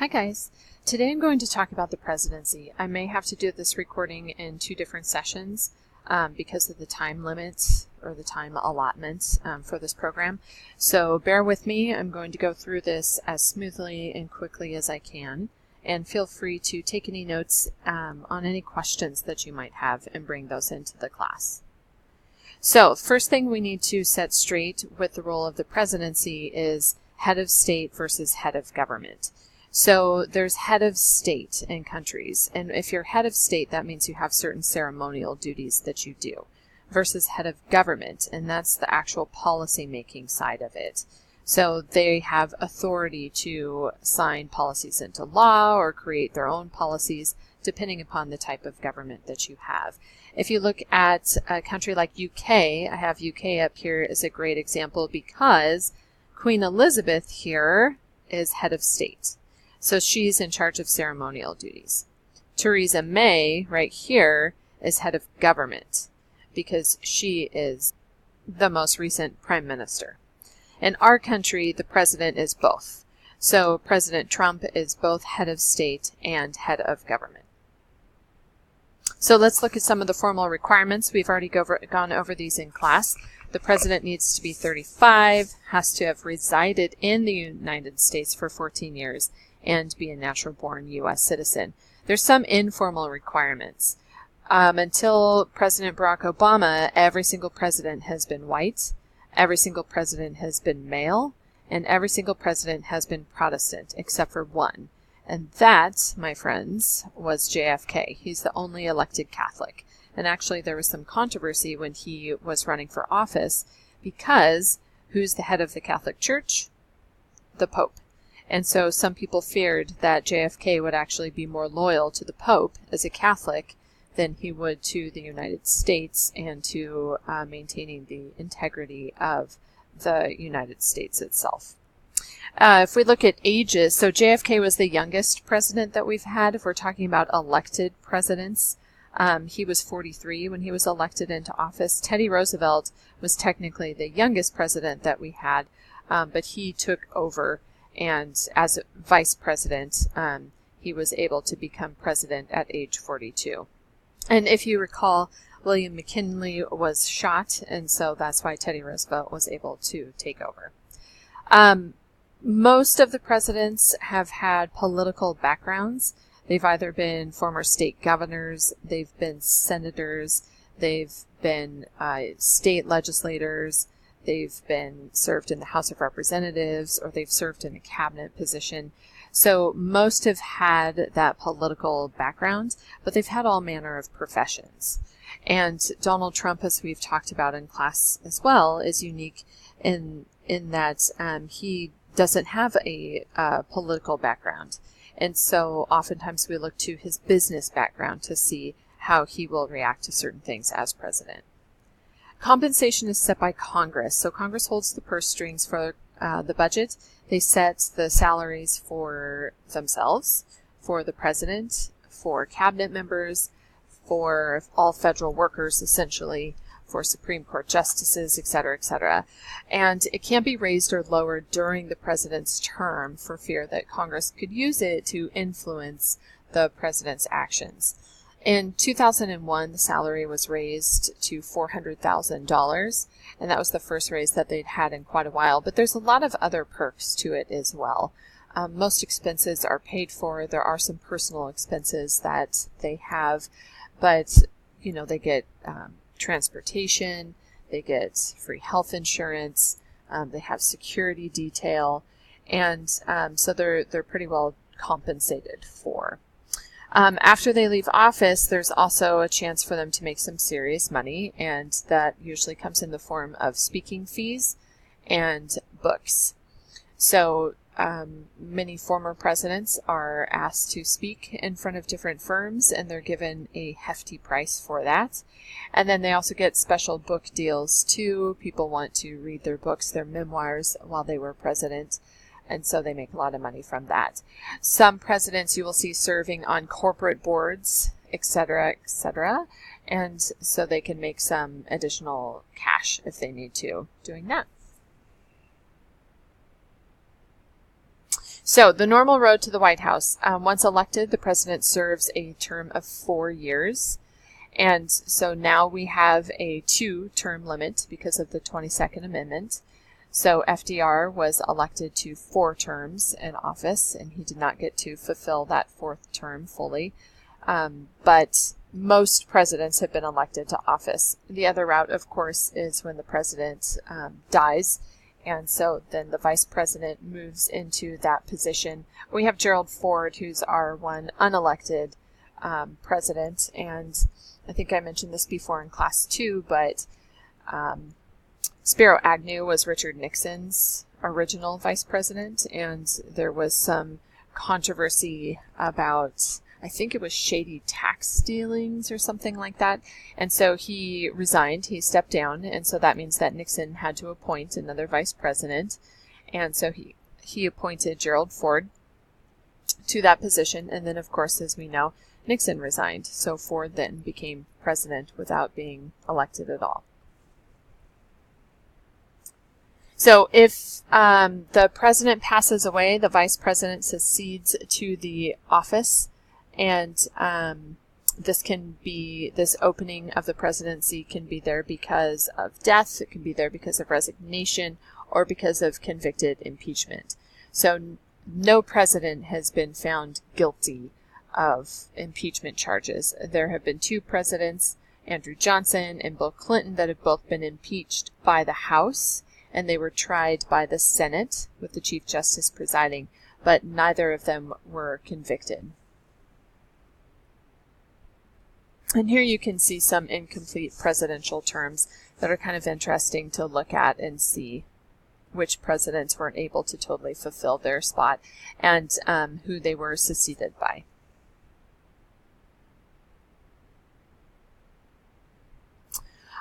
Hi guys, today I'm going to talk about the presidency. I may have to do this recording in two different sessions because of the time limits or the time allotments for this program. So bear with me. I'm going to go through this as smoothly and quickly as I can, and feel free to take any notes on any questions that you might have and bring those into the class. So first thing we need to set straight with the role of the presidency is head of state versus head of government. So there's head of state in countries, and if you're head of state, that means you have certain ceremonial duties that you do, versus head of government, and that's the actual policy making side of it. So they have authority to sign policies into law or create their own policies depending upon the type of government that you have. If you look at a country like UK, I have UK up here as a great example because Queen Elizabeth here is head of state. So she's in charge of ceremonial duties. Theresa May, right here, is head of government because she is the most recent prime minister. In our country, the president is both. So President Trump is both head of state and head of government. So let's look at some of the formal requirements. We've already gone over these in class. The president needs to be 35, has to have resided in the United States for 14 years, and be a natural-born U.S. citizen. There's some informal requirements. Until President Barack Obama, every single president has been white, every single president has been male, and every single president has been Protestant, except for one. And that, my friends, was JFK. He's the only elected Catholic. And actually, there was some controversy when he was running for office because who's the head of the Catholic Church? The Pope. And so some people feared that JFK would actually be more loyal to the Pope as a Catholic than he would to the United States and to maintaining the integrity of the United States itself. If we look at ages, so JFK was the youngest president that we've had. If we're talking about elected presidents, he was 43 when he was elected into office. Teddy Roosevelt was technically the youngest president that we had, but he took over. And as vice president, he was able to become president at age 42. And if you recall, William McKinley was shot, and so that's why Teddy Roosevelt was able to take over. Most of the presidents have had political backgrounds. They've either been former state governors, they've been senators, they've been state legislators, they've been served in the House of Representatives, or they've served in a cabinet position. So most have had that political background, but they've had all manner of professions. And Donald Trump, as we've talked about in class as well, is unique in that he doesn't have a political background. And so oftentimes we look to his business background to see how he will react to certain things as president. Compensation is set by Congress. So Congress holds the purse strings for the budget. They set the salaries for themselves, for the president, for cabinet members, for all federal workers, essentially, for Supreme Court justices, etc., etc. And it can't be raised or lowered during the president's term for fear that Congress could use it to influence the president's actions. In 2001, the salary was raised to $400,000, and that was the first raise that they'd had in quite a while. But there's a lot of other perks to it as well. Most expenses are paid for. There are some personal expenses that they have, but they get transportation, they get free health insurance, they have security detail, and so they're pretty well compensated for. After they leave office, there's also a chance for them to make some serious money, and that usually comes in the form of speaking fees and books. So many former presidents are asked to speak in front of different firms, and they're given a hefty price for that. And then they also get special book deals too. People want to read their books, their memoirs, while they were president. And so they make a lot of money from that. Some presidents you will see serving on corporate boards, etc., etc. And so they can make some additional cash if they need to doing that. So the normal road to the White House, once elected, the president serves a term of 4 years. And so now we have a 2-term limit because of the 22nd Amendment. So FDR was elected to 4 terms in office, and he did not get to fulfill that 4th term fully. But most presidents have been elected to office. The other route, of course, is when the president dies. And so then the vice president moves into that position. We have Gerald Ford, who's our one unelected president. And I think I mentioned this before in class too, but Spiro Agnew was Richard Nixon's original vice president. And there was some controversy about, I think it was shady tax dealings or something like that. And so he resigned, he stepped down, and so that means that Nixon had to appoint another vice president. And so he appointed Gerald Ford to that position. And then, of course, as we know, Nixon resigned. So Ford then became president without being elected at all. So if the president passes away, the vice president succeeds to the office. And this opening of the presidency can be there because of death, it can be there because of resignation, or because of convicted impeachment. So no president has been found guilty of impeachment charges. There have been 2 presidents, Andrew Johnson and Bill Clinton, that have both been impeached by the House, and they were tried by the Senate with the Chief Justice presiding, but neither of them were convicted. And here you can see some incomplete presidential terms that are kind of interesting to look at and see which presidents weren't able to totally fulfill their spot and who they were succeeded by.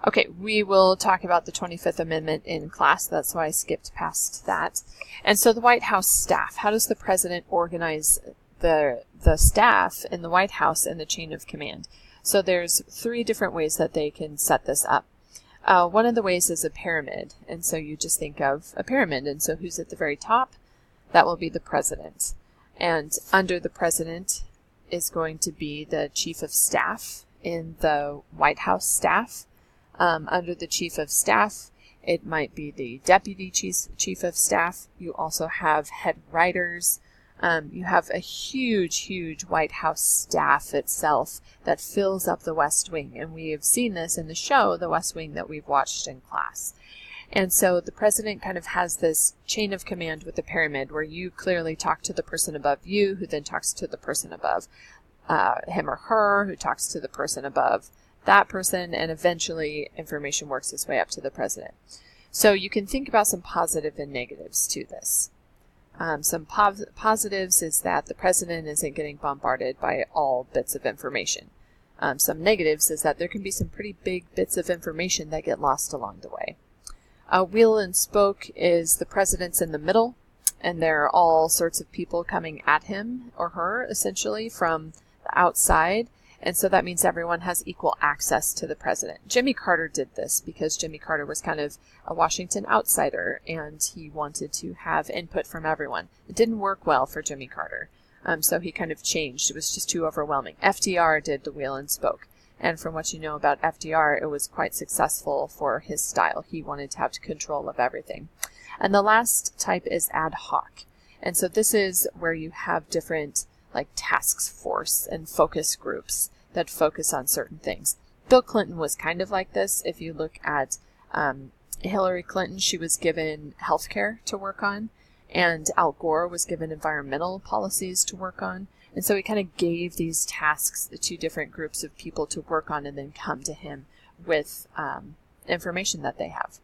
Okay, we will talk about the 25th Amendment in class. That's why I skipped past that. And so the White House staff. How does the president organize the staff in the White House and the chain of command? So there's 3 different ways that they can set this up. One of the ways is a pyramid. And so you just think of a pyramid. And so who's at the very top? That will be the president. And under the president is going to be the chief of staff in the White House staff. Under the chief of staff, it might be the deputy chief of staff. You also have head writers. You have a huge White House staff itself that fills up the West Wing. And we have seen this in the show, The West Wing, that we've watched in class. And so the president kind of has this chain of command with the pyramid where you clearly talk to the person above you, who then talks to the person above him or her, who talks to the person above that person, and eventually information works its way up to the president. So you can think about some positive and negatives to this. Some positives is that the president isn't getting bombarded by all bits of information. Some negatives is that there can be some pretty big bits of information that get lost along the way. Wheel and spoke is the president's in the middle, and there are all sorts of people coming at him or her, essentially, from the outside. And so that means everyone has equal access to the president. Jimmy Carter did this because Jimmy Carter was kind of a Washington outsider, and he wanted to have input from everyone. It didn't work well for Jimmy Carter, so he kind of changed. It was just too overwhelming. FDR did the wheel and spoke. And from what you know about FDR, it was quite successful for his style. He wanted to have control of everything. And the last type is ad hoc. And so this is where you have different like task force and focus groups that focus on certain things. Bill Clinton was kind of like this. If you look at Hillary Clinton, she was given healthcare to work on, and Al Gore was given environmental policies to work on. And so he kind of gave these tasks to different groups of people to work on and then come to him with information that they have.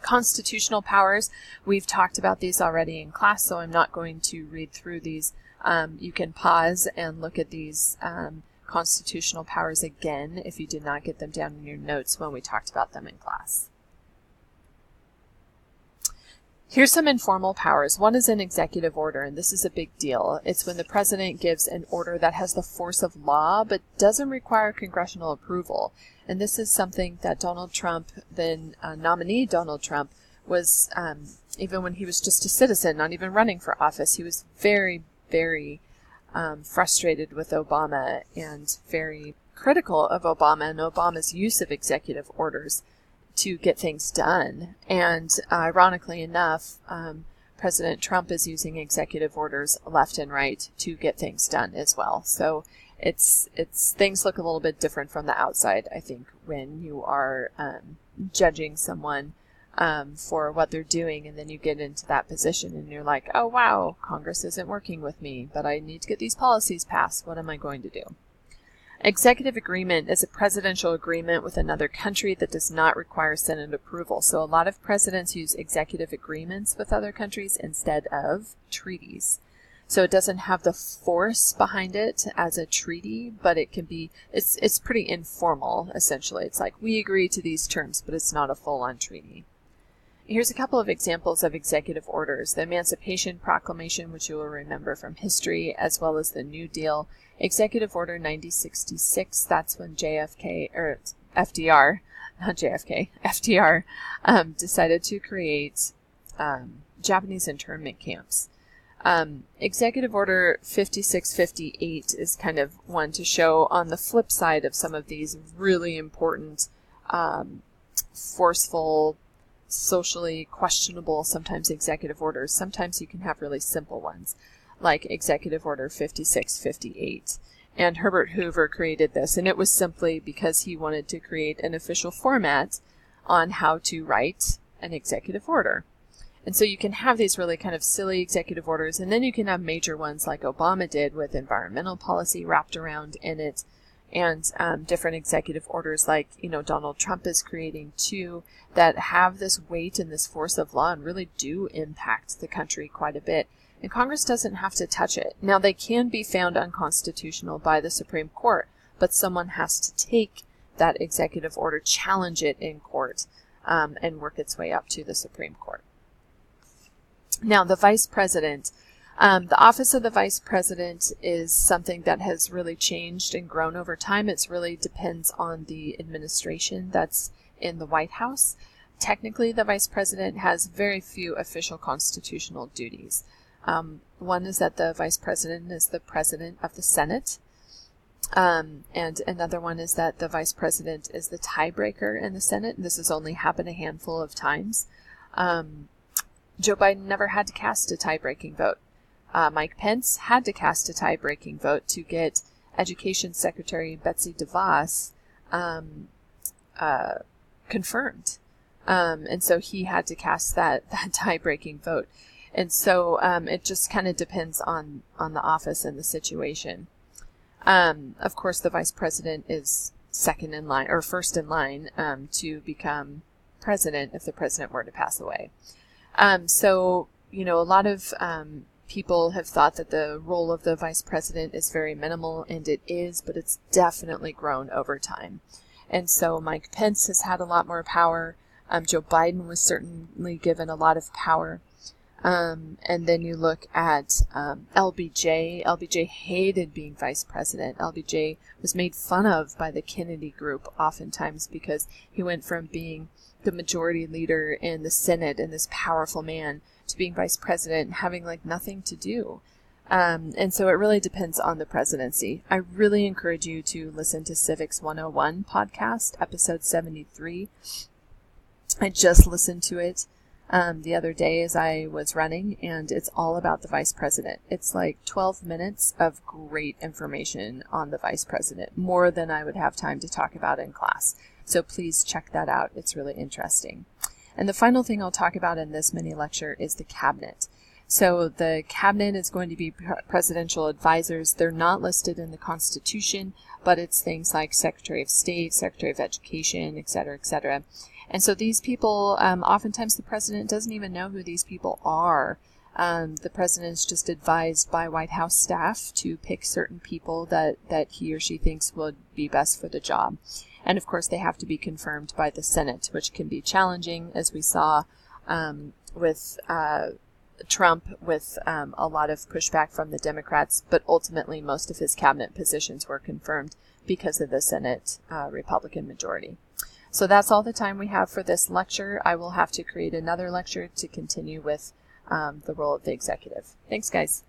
Constitutional powers, we've talked about these already in class, so I'm not going to read through these. You can pause and look at these constitutional powers again if you did not get them down in your notes when we talked about them in class. Here's some informal powers. One is an executive order, and this is a big deal. It's when the president gives an order that has the force of law but doesn't require congressional approval. And this is something that Donald Trump, then nominee Donald Trump, was even when he was just a citizen, not even running for office, he was very, very frustrated with Obama and very critical of Obama and Obama's use of executive orders to get things done. And ironically enough, President Trump is using executive orders left and right to get things done as well. So it's things look a little bit different from the outside, I think, when you are judging someone for what they're doing, and then you get into that position and you're like, oh wow, Congress isn't working with me, but I need to get these policies passed. What am I going to do? Executive agreement is a presidential agreement with another country that does not require Senate approval. So a lot of presidents use executive agreements with other countries instead of treaties. So it doesn't have the force behind it as a treaty, but it can be, it's pretty informal, essentially. It's like, we agree to these terms, but it's not a full-on treaty. Here's a couple of examples of executive orders. The Emancipation Proclamation, which you will remember from history, as well as the New Deal. Executive Order 9066, that's when FDR decided to create Japanese internment camps. Executive Order 5658 is kind of one to show on the flip side of some of these really important, forceful, socially questionable, sometimes executive orders. Sometimes you can have really simple ones, like Executive Order 5658. And Herbert Hoover created this, and it was simply because he wanted to create an official format on how to write an executive order. And so you can have these really kind of silly executive orders, and then you can have major ones like Obama did with environmental policy wrapped around in it, and different executive orders like, Donald Trump is creating too, that have this weight and this force of law and really do impact the country quite a bit. And Congress doesn't have to touch it. Now, they can be found unconstitutional by the Supreme Court, but someone has to take that executive order, challenge it in court, and work its way up to the Supreme Court. Now, the Vice President. The office of the Vice President is something that has really changed and grown over time. It really depends on the administration that's in the White House. Technically, the Vice President has very few official constitutional duties. One is that the Vice President is the President of the Senate. And another one is that the Vice President is the tiebreaker in the Senate. And this has only happened a handful of times. Joe Biden never had to cast a tie-breaking vote. Mike Pence had to cast a tie-breaking vote to get Education Secretary Betsy DeVos confirmed. And so he had to cast that tie-breaking vote. And so it just kind of depends on the office and the situation. Of course, the Vice President is second in line, or first in line, to become president if the president were to pass away. So, a lot of people have thought that the role of the Vice President is very minimal, and it is, but it's definitely grown over time. And so Mike Pence has had a lot more power. Joe Biden was certainly given a lot of power. And then you look at LBJ. LBJ hated being Vice President. LBJ was made fun of by the Kennedy group oftentimes because he went from being the majority leader in the Senate and this powerful man to being Vice President and having nothing to do. And so it really depends on the presidency. I really encourage you to listen to Civics 101 podcast, episode 73. I just listened to it the other day as I was running, and it's all about the Vice President. It's 12 minutes of great information on the Vice President, more than I would have time to talk about in class. So please check that out. It's really interesting. And the final thing I'll talk about in this mini lecture is the cabinet. So the cabinet is going to be presidential advisors. They're not listed in the Constitution, but it's things like Secretary of State, Secretary of Education, et cetera, et cetera. And so these people, oftentimes the president doesn't even know who these people are. The president is just advised by White House staff to pick certain people that he or she thinks would be best for the job. And of course, they have to be confirmed by the Senate, which can be challenging, as we saw with Trump, with a lot of pushback from the Democrats. But ultimately, most of his cabinet positions were confirmed because of the Senate Republican majority. So that's all the time we have for this lecture. I will have to create another lecture to continue with the role of the executive. Thanks, guys.